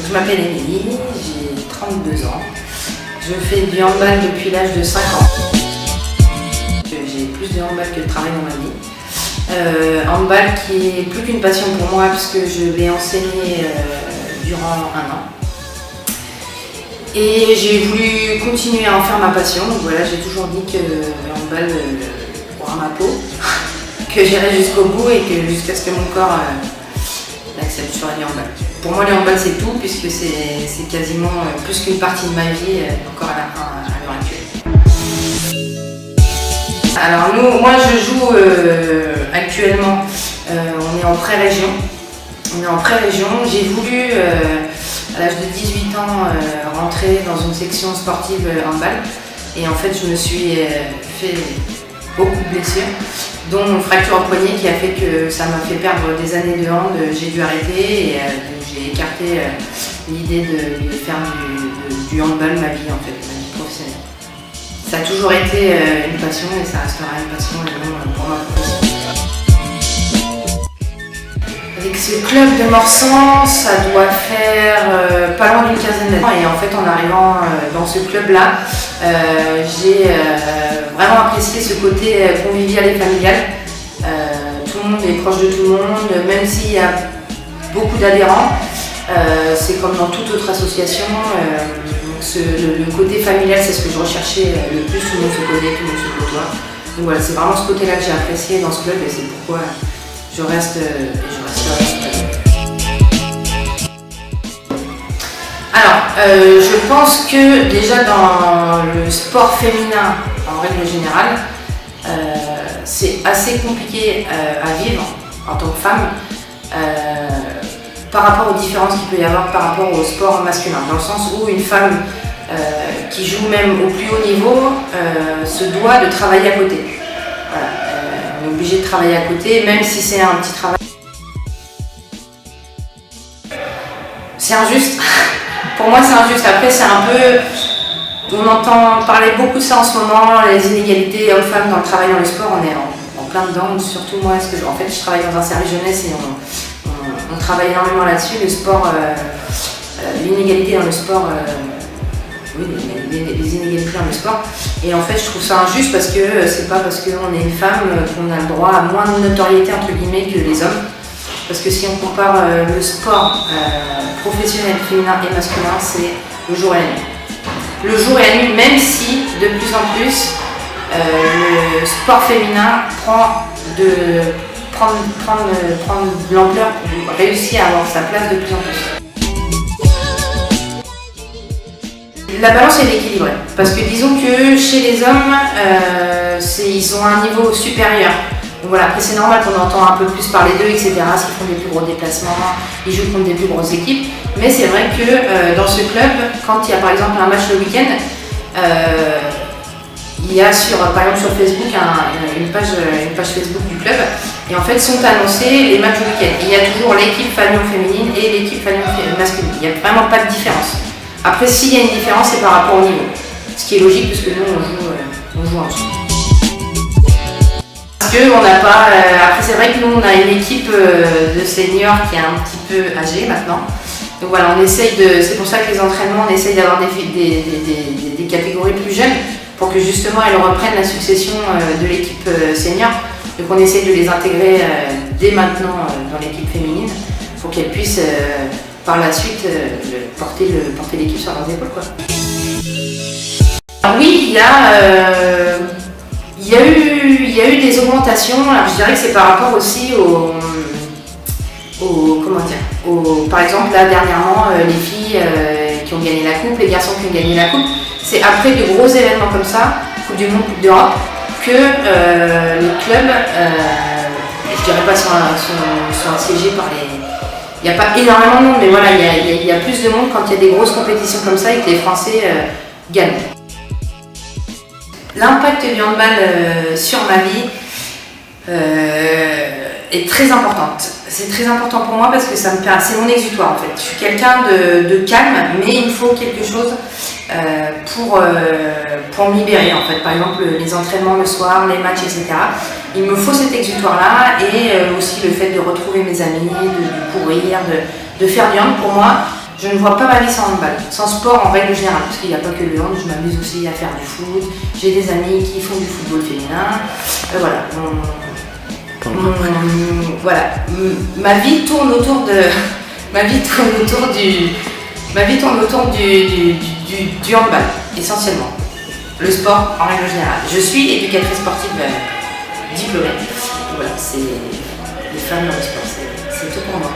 Je m'appelle Émilie, j'ai 32 ans. Je fais du handball depuis l'âge de 5 ans. J'ai plus de handball que de travail dans ma vie. Handball qui est plus qu'une passion pour moi puisque je l'ai enseigné durant 1 an. Et j'ai voulu continuer à en faire ma passion. Donc voilà, j'ai toujours dit que le handball aura ma peau, que j'irai jusqu'au bout et que jusqu'à ce que mon corps l'accepte sur le handball. Pour moi, le handball c'est tout puisque c'est quasiment plus qu'une partie de ma vie encore à l'heure actuelle. Alors moi je joue actuellement, on est en pré-région. J'ai voulu à l'âge de 18 ans rentrer dans une section sportive handball et en fait je me suis fait beaucoup de blessures, dont une fracture au poignet qui a fait que ça m'a fait perdre des années de hand. J'ai dû arrêter et j'ai écarté l'idée de faire du handball ma vie en fait, ma vie professionnelle. Ça a toujours été une passion et ça restera une passion pour ma profession. Avec ce club de Morsan, ça doit faire pas loin d'une quinzaine d'années. Et en fait, en arrivant dans ce club-là, j'ai vraiment apprécié ce côté convivial et familial. Tout le monde est proche de tout le monde, même s'il y a beaucoup d'adhérents. C'est comme dans toute autre association. Le côté familial, c'est ce que je recherchais le plus. Tout le monde se connaît, tout le monde se côtoie. Donc voilà, c'est vraiment ce côté-là que j'ai apprécié dans ce club et c'est pourquoi je reste et je resterai. Alors, je pense que déjà dans le sport féminin, en règle générale, c'est assez compliqué à vivre en tant que femme par rapport aux différences qu'il peut y avoir par rapport au sport masculin. Dans le sens où une femme qui joue même au plus haut niveau se doit de travailler à côté. Voilà. On est obligé de travailler à côté, même si c'est un petit travail. C'est injuste. Pour moi, c'est injuste. Après, c'est un peu... On entend parler beaucoup de ça en ce moment, les inégalités hommes-femmes dans le travail dans le sport. On est en plein dedans. Surtout moi, parce que en fait, je travaille dans un service jeunesse et on travaille énormément là-dessus. Le sport, l'inégalité dans le sport... Oui, les inégalités dans le sport. Et en fait, je trouve ça injuste parce que c'est pas parce qu'on est une femme qu'on a le droit à moins de notoriété entre guillemets que les hommes. Parce que si on compare le sport professionnel féminin et masculin, c'est le jour et la nuit. Le jour et la nuit, même si de plus en plus le sport féminin prend de l'ampleur pour réussir à avoir sa place de plus en plus. La balance est équilibrée, parce que disons que chez les hommes, ils ont un niveau supérieur. Donc voilà, après c'est normal qu'on entend un peu plus parler d'eux, etc. Parce qu'ils font des plus gros déplacements, ils jouent contre des plus grosses équipes. Mais c'est vrai que dans ce club, quand il y a par exemple un match le week-end, il y a par exemple sur Facebook une page Facebook du club. Et en fait sont annoncés les matchs du week-end. Et il y a toujours l'équipe Fanion féminine et l'équipe Fanion masculine. Il n'y a vraiment pas de différence. Après, s'il y a une différence, c'est par rapport au niveau. Ce qui est logique, puisque nous, on joue ensemble. Parce qu'on n'a pas... après, c'est vrai que nous, on a une équipe de seniors qui est un petit peu âgée maintenant. Donc voilà, on essaye de... C'est pour ça que les entraînements, on essaye d'avoir des catégories plus jeunes pour que justement, elles reprennent la succession de l'équipe senior. Donc on essaye de les intégrer dès maintenant dans l'équipe féminine pour qu'elles puissent... par la suite porter l'équipe sur leurs épaules, quoi. Alors oui, il y a eu des augmentations. Alors je dirais que c'est par rapport aussi par exemple là dernièrement les filles qui ont gagné la coupe, les garçons qui ont gagné la coupe. C'est après de gros événements comme ça, Coupe du Monde, Coupe d'Europe, que les clubs, je dirais pas sont assiégés par les... Il n'y a pas énormément de monde, mais voilà, il y a plus de monde quand il y a des grosses compétitions comme ça et que les Français gagnent. L'impact du handball sur ma vie est très importante. C'est très important pour moi parce que c'est mon exutoire en fait. Je suis quelqu'un de calme, mais il me faut quelque chose pour me libérer en fait. Par exemple, les entraînements le soir, les matchs, etc. Il me faut cet exutoire-là et aussi le fait de retrouver mes amis, de courir, de faire du hand. Pour moi, Je ne vois pas ma vie sans handball, sans sport en règle générale, parce qu'il n'y a pas que le hand, je m'amuse aussi à faire du foot. J'ai des amis qui font du football féminin. Voilà. Voilà. Ma vie tourne autour de. Ma vie tourne autour du handball, essentiellement. Le sport en règle générale. Je suis éducatrice sportive diplômée. Voilà, c'est les femmes dans le sport, c'est tout pour moi.